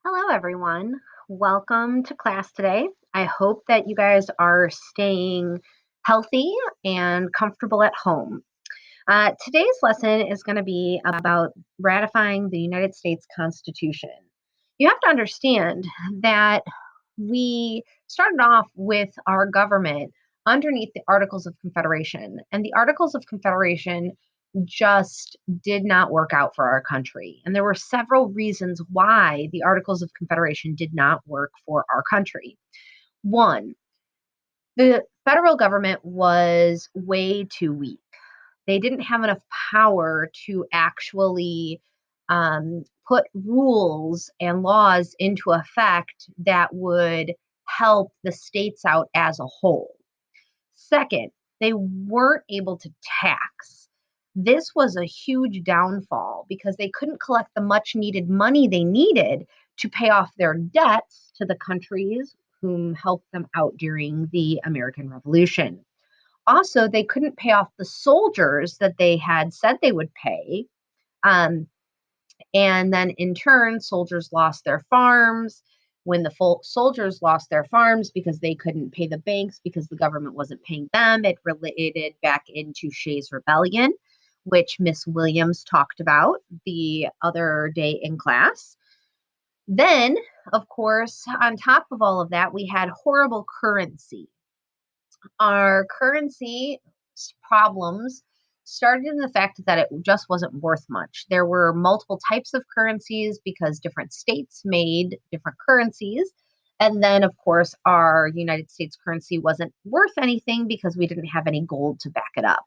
Hello, everyone. Welcome to class today. I hope that you guys are staying healthy and comfortable at home. Today's lesson is going to be about ratifying the United States Constitution. You have to understand that we started off with our government underneath the Articles of Confederation, and the Articles of Confederation just did not work out for our country. And there were several reasons why the Articles of Confederation did not work for our country. One, the federal government was way too weak. They didn't have enough power to actually put rules and laws into effect that would help the states out as a whole. Second, they weren't able to tax. This was a huge downfall because they couldn't collect the much needed money they needed to pay off their debts to the countries whom helped them out during the American Revolution. Also, they couldn't pay off the soldiers that they had said they would pay. Um, and then in turn, soldiers lost their farms. When the soldiers lost their farms because they couldn't pay the banks because the government wasn't paying them, it related back into Shays' Rebellion, which Miss Williams talked about the other day in class. Then, of course, on top of all of that, we had horrible currency. Our currency problems started in the fact that it just wasn't worth much. There were multiple types of currencies because different states made different currencies. And then, of course, our United States currency wasn't worth anything because we didn't have any gold to back it up.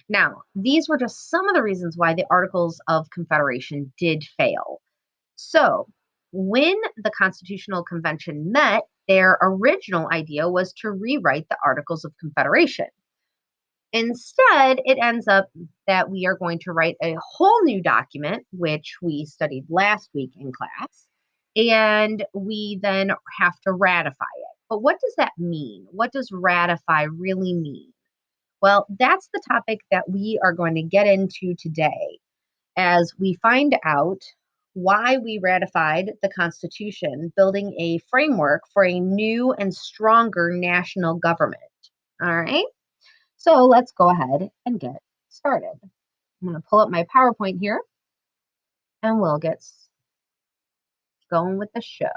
Now, these were just some of the reasons why the Articles of Confederation did fail. So, when the Constitutional Convention met, their original idea was to rewrite the Articles of Confederation. Instead, it ends up that we are going to write a whole new document, which we studied last week in class, and we then have to ratify it. But what does that mean? What does ratify really mean? Well, that's the topic that we are going to get into today as we find out why we ratified the Constitution, building a framework for a new and stronger national government. All right, so let's go ahead and get started. I'm going to pull up my PowerPoint here and we'll get going with the show.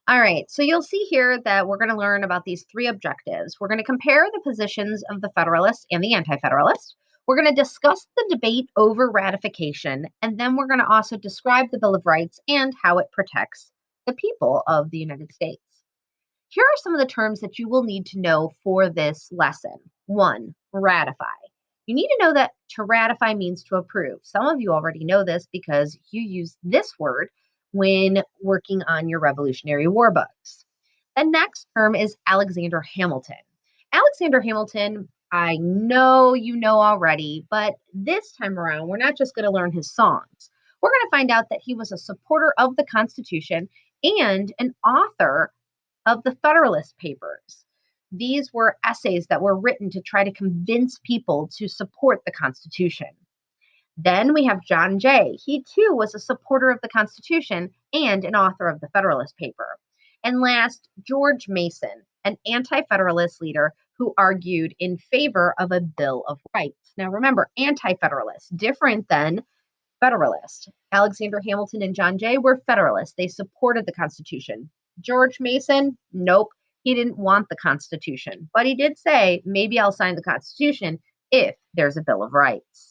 All right, so you'll see here that we're going to learn about these three objectives. We're going to compare the positions of the Federalist and the Anti-Federalist. We're going to discuss the debate over ratification, and then we're going to also describe the Bill of Rights and how it protects the people of the United States. Here are some of the terms that you will need to know for this lesson. One, ratify. You need to know that to ratify means to approve. Some of you already know this because you use this word when working on your Revolutionary War books. The next term is Alexander Hamilton. Alexander Hamilton, I know you know already, but this time around, we're not just going to learn his songs. We're going to find out that he was a supporter of the Constitution and an author of the Federalist Papers. These were essays that were written to try to convince people to support the Constitution. Then we have John Jay. He too was a supporter of the Constitution and an author of the Federalist Paper. And last, George Mason, an anti-Federalist leader who argued in favor of a Bill of Rights. Now remember, anti-Federalist, different than Federalist. Alexander Hamilton and John Jay were Federalists. They supported the Constitution. George Mason, nope, he didn't want the Constitution. But he did say, maybe I'll sign the Constitution if there's a Bill of Rights.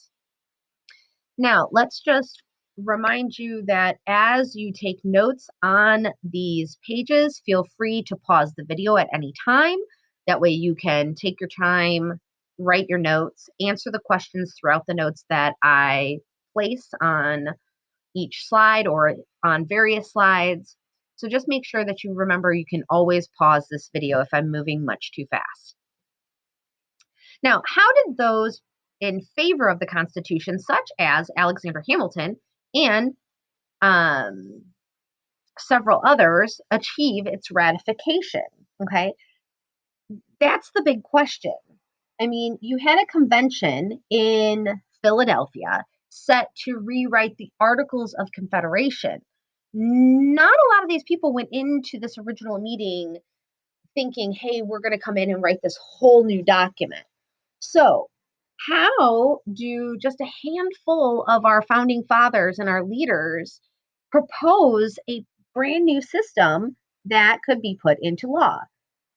Now, let's just remind you that as you take notes on these pages, feel free to pause the video at any time. That way you can take your time, write your notes, answer the questions throughout the notes that I place on each slide or on various slides. So just make sure that you remember you can always pause this video if I'm moving much too fast. Now, how did those in favor of the Constitution, such as Alexander Hamilton and several others, achieve its ratification? Okay, that's the big question. I mean, you had a convention in Philadelphia set to rewrite the Articles of Confederation. Not a lot of these people went into this original meeting thinking, hey, we're going to come in and write this whole new document. So, how do just a handful of our founding fathers and our leaders propose a brand new system that could be put into law?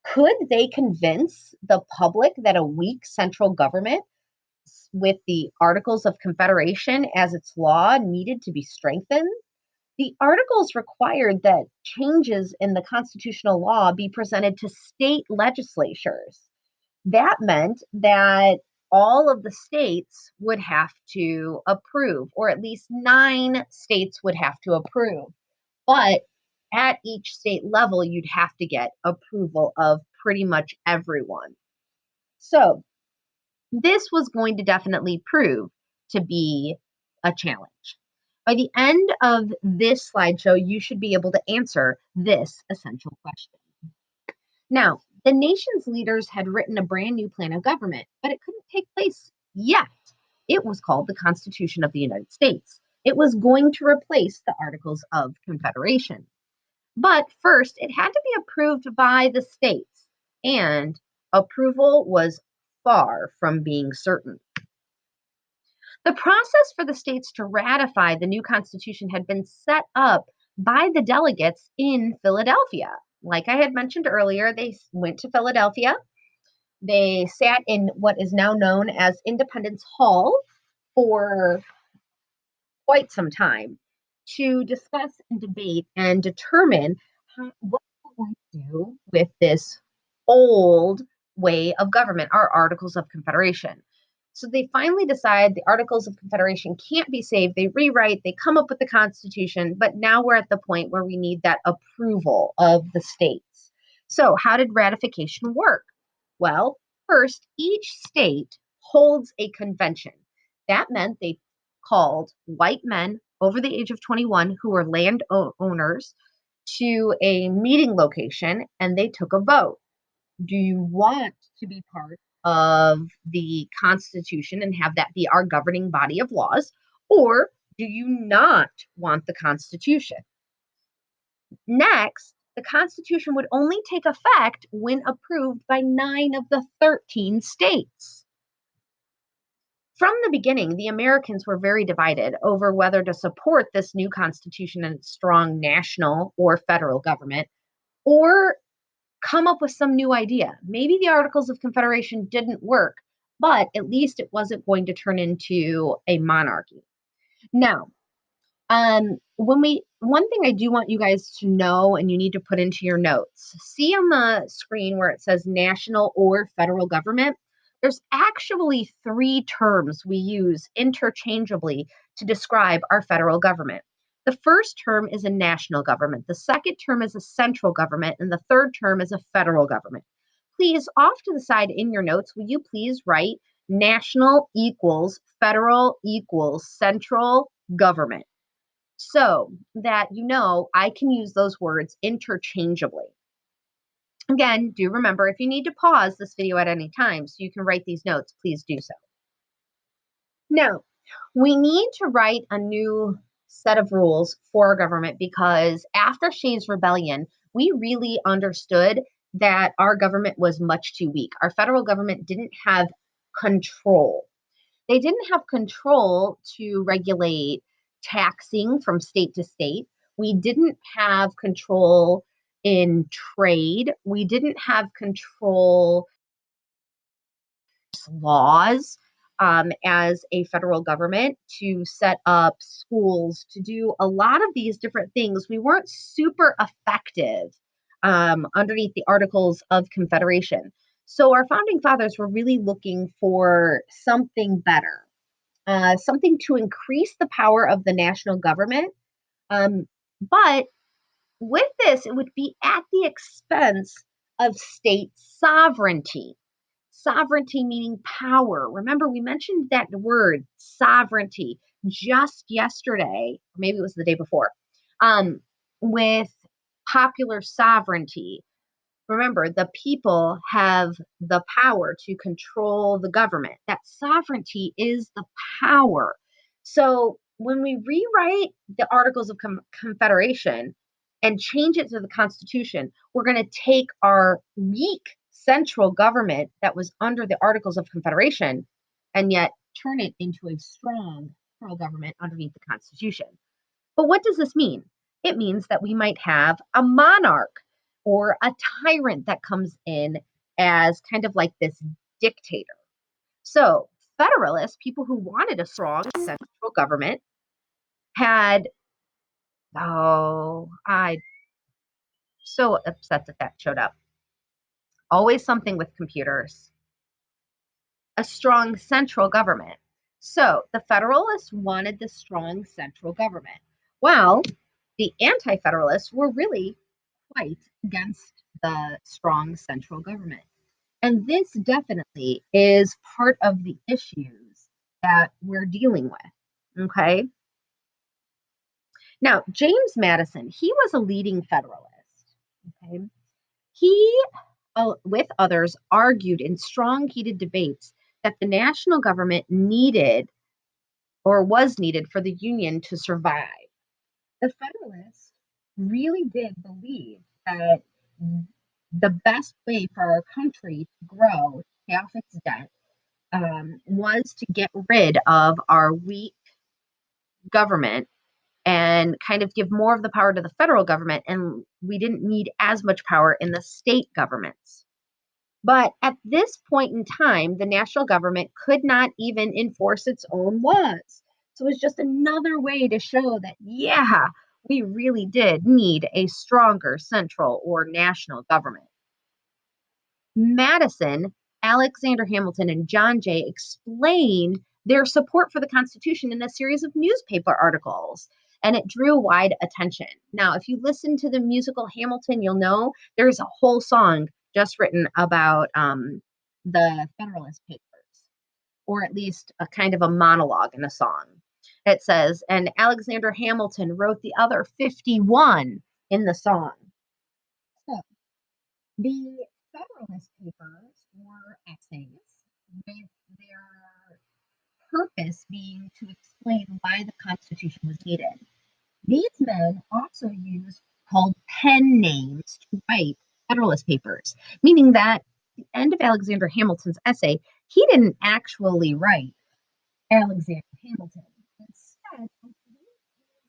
Could they convince the public that a weak central government with the Articles of Confederation as its law needed to be strengthened? The articles required that changes in the constitutional law be presented to state legislatures. That meant that all of the states would have to approve, or at least 9 states would have to approve. But at each state level, you'd have to get approval of pretty much everyone. So this was going to definitely prove to be a challenge. By the end of this slideshow, you should be able to answer this essential question. Now, the nation's leaders had written a brand new plan of government, but it couldn't take place yet. It was called the Constitution of the United States. It was going to replace the Articles of Confederation. But first, it had to be approved by the states, and approval was far from being certain. The process for the states to ratify the new Constitution had been set up by the delegates in Philadelphia. Like I had mentioned earlier, they went to Philadelphia. They sat in what is now known as Independence Hall for quite some time to discuss and debate and determine what we're going to do with this old way of government, our Articles of Confederation. So they finally decide the Articles of Confederation can't be saved. They rewrite, they come up with the Constitution, but now we're at the point where we need that approval of the states. So, how did ratification work? Well, first, each state holds a convention. That meant they called white men over the age of 21 who were landowners to a meeting location and they took a vote. Do you want to be part of the Constitution and have that be our governing body of laws? Or do you not want the Constitution? Next, the Constitution would only take effect when approved by 9 of the 13 states. From the beginning, the Americans were very divided over whether to support this new Constitution and its strong national or federal government, or come up with some new idea. Maybe the Articles of Confederation didn't work, but at least it wasn't going to turn into a monarchy. Now, one thing I do want you guys to know, and you need to put into your notes, see on the screen where it says national or federal government. There's actually 3 terms we use interchangeably to describe our federal government. The first term is a national government, the second term is a central government, and the third term is a federal government. Please, off to the side in your notes, will you please write national equals federal equals central government, so that you know I can use those words interchangeably. Again, do remember, if you need to pause this video at any time so you can write these notes, please do so. Now, we need to write a new set of rules for our government because after Shays' Rebellion, we really understood that our government was much too weak. Our federal government didn't have control. They didn't have control to regulate taxing from state to state. We didn't have control in trade. We didn't have control laws as a federal government to set up schools, to do a lot of these different things. We weren't super effective underneath the Articles of Confederation. So our founding fathers were really looking for something better, something to increase the power of the national government. But with this, it would be at the expense of state sovereignty. Sovereignty meaning power. Remember, we mentioned that word sovereignty just yesterday, or maybe it was the day before, with popular sovereignty. Remember, the people have the power to control the government. That sovereignty is the power. So when we rewrite the Articles of Confederation and change it to the Constitution, we're going to take our weak central government that was under the Articles of Confederation and yet turn it into a strong federal government underneath the Constitution. But what does this mean? It means that we might have a monarch or a tyrant that comes in as kind of like this dictator. So, Federalists, people who wanted a strong central government, had, oh, I'm so upset that that showed up. Always something with computers. A strong central government. So, the Federalists wanted the strong central government. While the Anti Federalists were really quite against the strong central government. And this definitely is part of the issues that we're dealing with. Okay. Now, James Madison, he was a leading Federalist. Okay. He, with others, argued in strong, heated debates that the national government needed or was needed for the Union to survive. The Federalists really did believe that the best way for our country to grow, pay off its debt, was to get rid of our weak government and kind of give more of the power to the federal government. And we didn't need as much power in the state governments. But at this point in time, the national government could not even enforce its own laws. So it was just another way to show that, yeah, we really did need a stronger central or national government. Madison, Alexander Hamilton, and John Jay explained their support for the Constitution in a series of newspaper articles, and it drew wide attention. Now, if you listen to the musical Hamilton, you'll know there's a whole song just written about the Federalist Papers, or at least a kind of a monologue in a song. It says, and Alexander Hamilton wrote the other 51 in the song. So, the Federalist Papers were essays with their purpose being to explain why the Constitution was needed. These men also used called pen names to write Federalist Papers, meaning that at the end of Alexander Hamilton's essay, he didn't actually write Alexander Hamilton. Instead, I believe his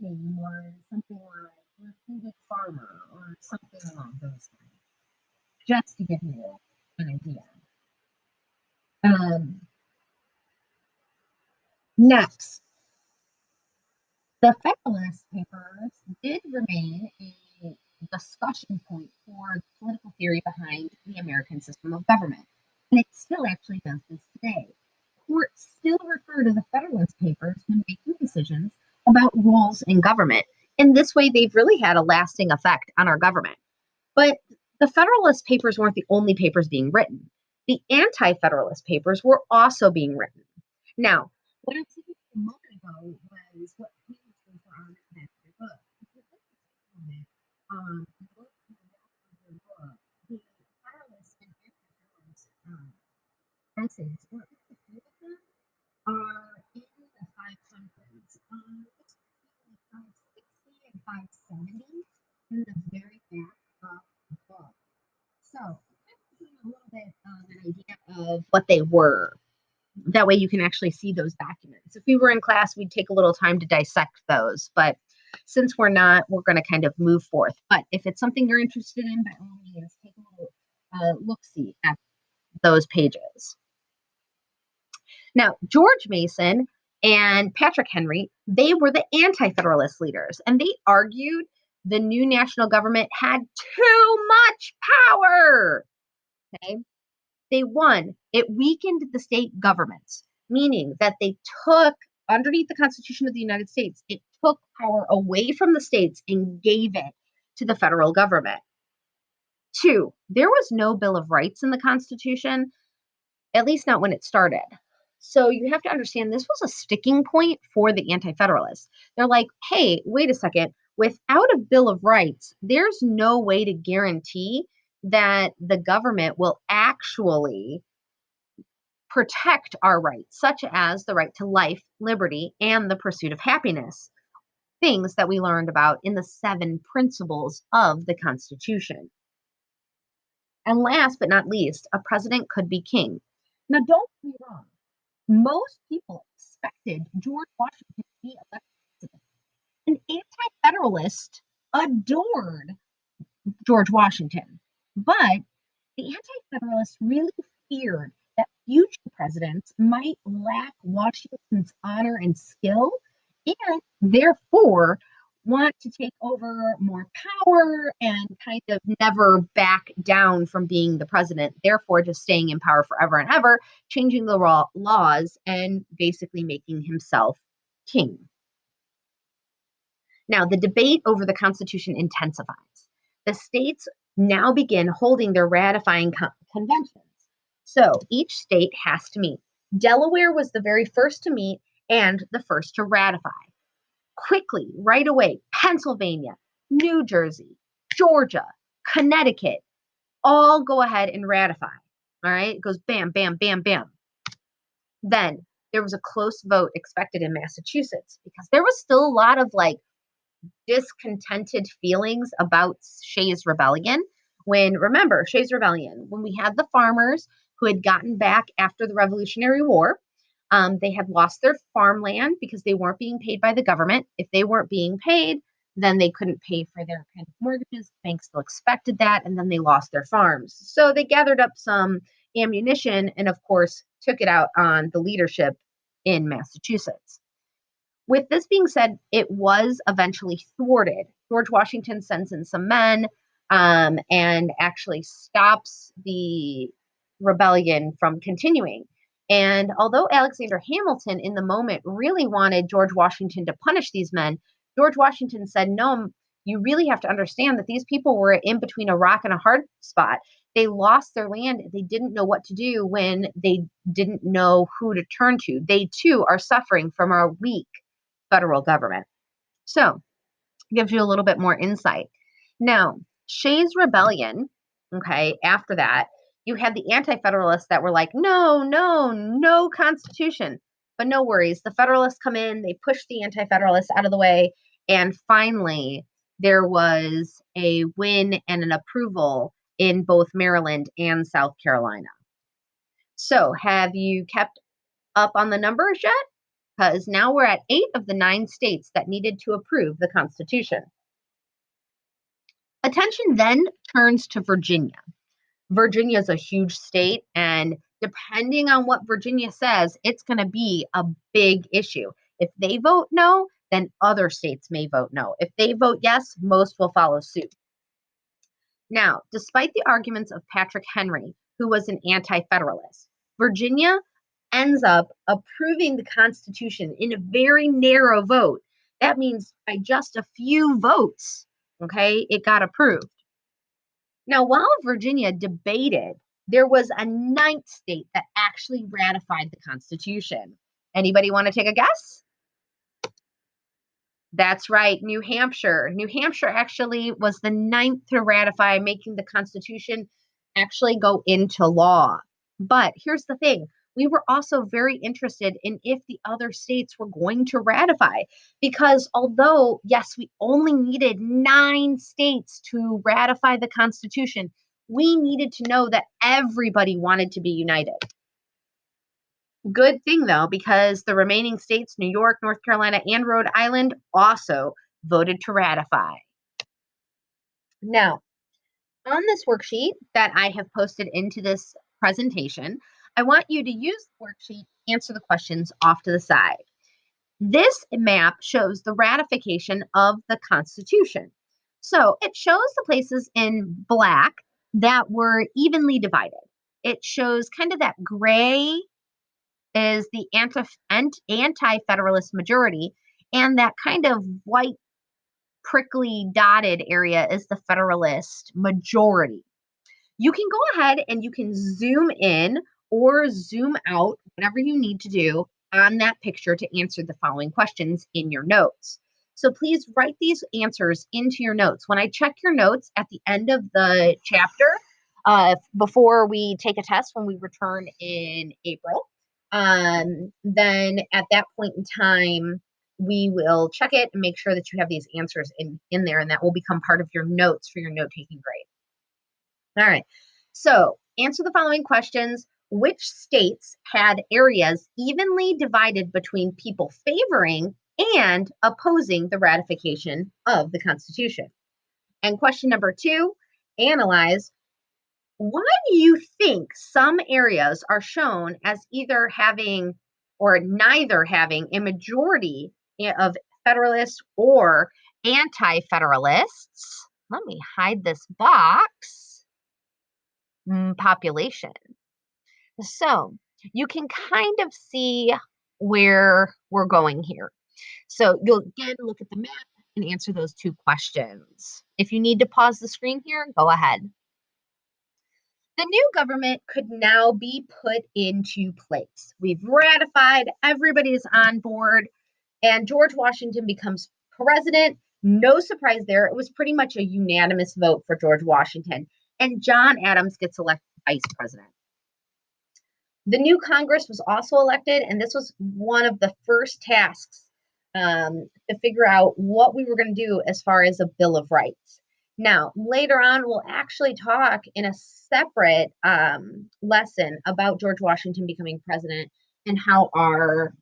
pen name was something like Reputed Farmer or something along those lines, just to give you an idea. Um, Next, the Federalist Papers did remain a discussion point for the political theory behind the American system of government, and it still actually does this today. Courts still refer to the Federalist Papers when making decisions about roles in government. In this way, they've really had a lasting effect on our government. But the Federalist Papers weren't the only papers being written. The Anti Federalist Papers were also being written. Now, what I said a moment ago was what pages those were on in that book. If you look at it, look at the book, the Federalist and Anti-Federalist essays, or at least a few of them, are in the 500s. It's between 560 and 570 in the very back of the book. So, kind of give you a little bit of an idea of what they were. That way you can actually see those documents. If we were in class, we'd take a little time to dissect those. But since we're not, we're going to kind of move forth. But if it's something you're interested in, by all means, take a little look-see at those pages. Now, George Mason and Patrick Henry, they were the anti-federalist leaders, and they argued the new national government had too much power. Okay. They won. It weakened the state governments, meaning that they took, underneath the Constitution of the United States, it took power away from the states and gave it to the federal government. Two, there was no Bill of Rights in the Constitution, at least not when it started. So you have to understand this was a sticking point for the Anti Federalists. They're like, hey, wait a second. Without a Bill of Rights, there's no way to guarantee that the government will actually protect our rights, such as the right to life, liberty, and the pursuit of happiness, things that we learned about in the 7 principles of the Constitution. And last but not least, a president could be king. Now, don't get me wrong. Most people expected George Washington to be elected president. An anti-federalist adored George Washington, but the Anti-Federalists really feared that future presidents might lack Washington's honor and skill, and therefore want to take over more power and kind of never back down from being the president, therefore just staying in power forever and ever, changing the laws and basically making himself king. Now, the debate over the Constitution intensifies. The states now begin holding their ratifying conventions. So each state has to meet. Delaware was the very first to meet and the first to ratify. Quickly, right away, Pennsylvania, New Jersey, Georgia, Connecticut, all go ahead and ratify. All right, it goes bam, bam, bam, bam. Then there was a close vote expected in Massachusetts because there was still a lot of discontented feelings about Shays' Rebellion. Remember, Shays' Rebellion, when we had the farmers who had gotten back after the Revolutionary War, they had lost their farmland because they weren't being paid by the government. If they weren't being paid, then they couldn't pay for their kind of mortgages. Banks still expected that, and then they lost their farms. So they gathered up some ammunition and, of course, took it out on the leadership in Massachusetts. With this being said, it was eventually thwarted. George Washington sends in some men and actually stops the rebellion from continuing. And although Alexander Hamilton in the moment really wanted George Washington to punish these men, George Washington said, no, you really have to understand that these people were in between a rock and a hard spot. They lost their land. They didn't know what to do when they didn't know who to turn to. They too are suffering from our weak federal government. So, gives you a little bit more insight. Now, Shays' Rebellion, okay, after that, you had the Anti-Federalists that were like, no, no, no Constitution. But no worries. The Federalists come in, they push the Anti-Federalists out of the way, and finally, there was a win and an approval in both Maryland and South Carolina. So, have you kept up on the numbers yet? Because now we're at 8 of the 9 states that needed to approve the Constitution. Attention then turns to Virginia. Virginia is a huge state, and depending on what Virginia says, it's going to be a big issue. If they vote no, then other states may vote no. If they vote yes, most will follow suit. Now, despite the arguments of Patrick Henry, who was an anti-federalist, Virginia ends up approving the Constitution in a very narrow vote. That means by just a few votes, okay, it got approved. Now, while Virginia debated, there was a 9th state that actually ratified the Constitution. Anybody want to take a guess? That's right, New Hampshire. New Hampshire actually was the 9th to ratify, making the Constitution actually go into law. But here's the thing. We were also very interested in if the other states were going to ratify, because although, yes, we only needed 9 states to ratify the Constitution, we needed to know that everybody wanted to be united. Good thing, though, because the remaining states, New York, North Carolina, and Rhode Island, also voted to ratify. Now, on this worksheet that I have posted into this presentation, I want you to use the worksheet to answer the questions off to the side. This map shows the ratification of the Constitution. So it shows the places in black that were evenly divided. It shows kind of that gray is the anti-federalist majority, and that kind of white prickly dotted area is the federalist majority. You can go ahead and you can zoom in or zoom out, whatever you need to do on that picture to answer the following questions in your notes. So please write these answers into your notes. When I check your notes at the end of the chapter, before we take a test when we return in April. Then at that point in time, we will check it and make sure that you have these answers in there, and that will become part of your notes for your note-taking grade. All right. So answer the following questions. Which states had areas evenly divided between people favoring and opposing the ratification of the Constitution? And question number 2, analyze why do you think some areas are shown as either having or neither having a majority of Federalists or anti-Federalists? Let me hide this box. Population. So you can kind of see where we're going here. So you'll again look at the map and answer those 2 questions. If you need to pause the screen here, go ahead. The new government could now be put into place. We've ratified, everybody's on board, and George Washington becomes president. No surprise there. It was pretty much a unanimous vote for George Washington, and John Adams gets elected vice president. The new Congress was also elected, and this was one of the first tasks to figure out what we were going to do as far as a Bill of Rights. Now, later on, we'll actually talk in a separate lesson about George Washington becoming president and how our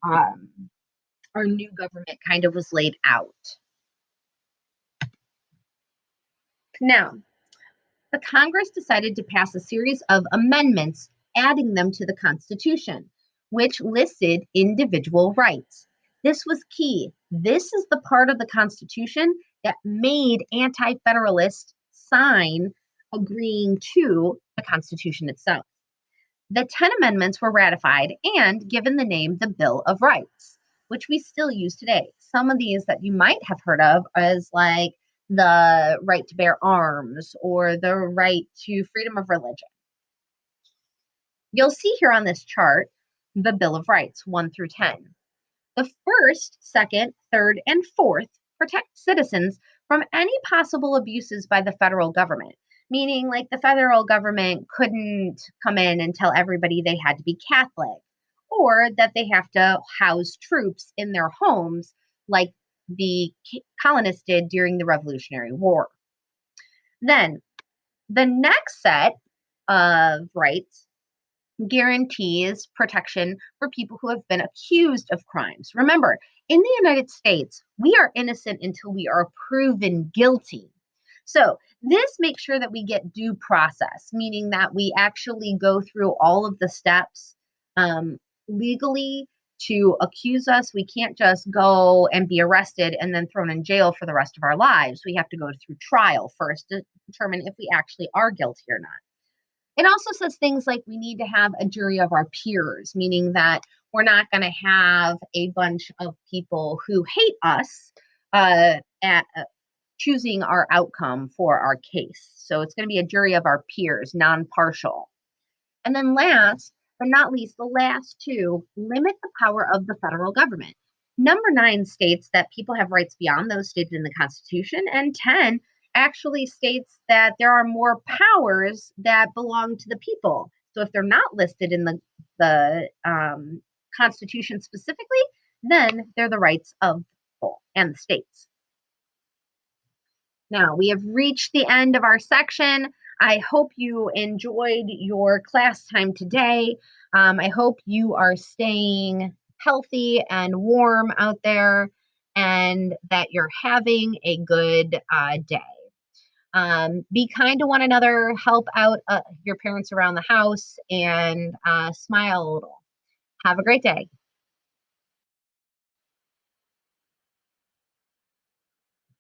new government kind of was laid out. Now, the Congress decided to pass a series of amendments, adding them to the Constitution, which listed individual rights. This was key. This is the part of the Constitution that made anti-Federalists sign agreeing to the Constitution itself. The 10 amendments were ratified and given the name the Bill of Rights, which we still use today. Some of these that you might have heard of as like the right to bear arms or the right to freedom of religion. You'll see here on this chart the Bill of Rights 1 through 10. The first, second, third, and fourth protect citizens from any possible abuses by the federal government, meaning like the federal government couldn't come in and tell everybody they had to be Catholic or that they have to house troops in their homes like the colonists did during the Revolutionary War. Then the next set of rights guarantees protection for people who have been accused of crimes. Remember, in the United States, we are innocent until we are proven guilty. So this makes sure that we get due process, meaning that we actually go through all of the steps legally to accuse us. We can't just go and be arrested and then thrown in jail for the rest of our lives. We have to go through trial first to determine if we actually are guilty or not. It also says things like we need to have a jury of our peers, meaning that we're not going to have a bunch of people who hate us at choosing our outcome for our case. So it's going to be a jury of our peers, non-partial. And then last but not least, the last 2 limit the power of the federal government. Number 9 states that people have rights beyond those stated in the Constitution, and 10 actually states that there are more powers that belong to the people. So if they're not listed in the Constitution specifically, then they're the rights of the people and the states. Now, we have reached the end of our section. I hope you enjoyed your class time today. I hope you are staying healthy and warm out there and that you're having a good day. Be kind to one another, help out your parents around the house, and smile a little. Have a great day.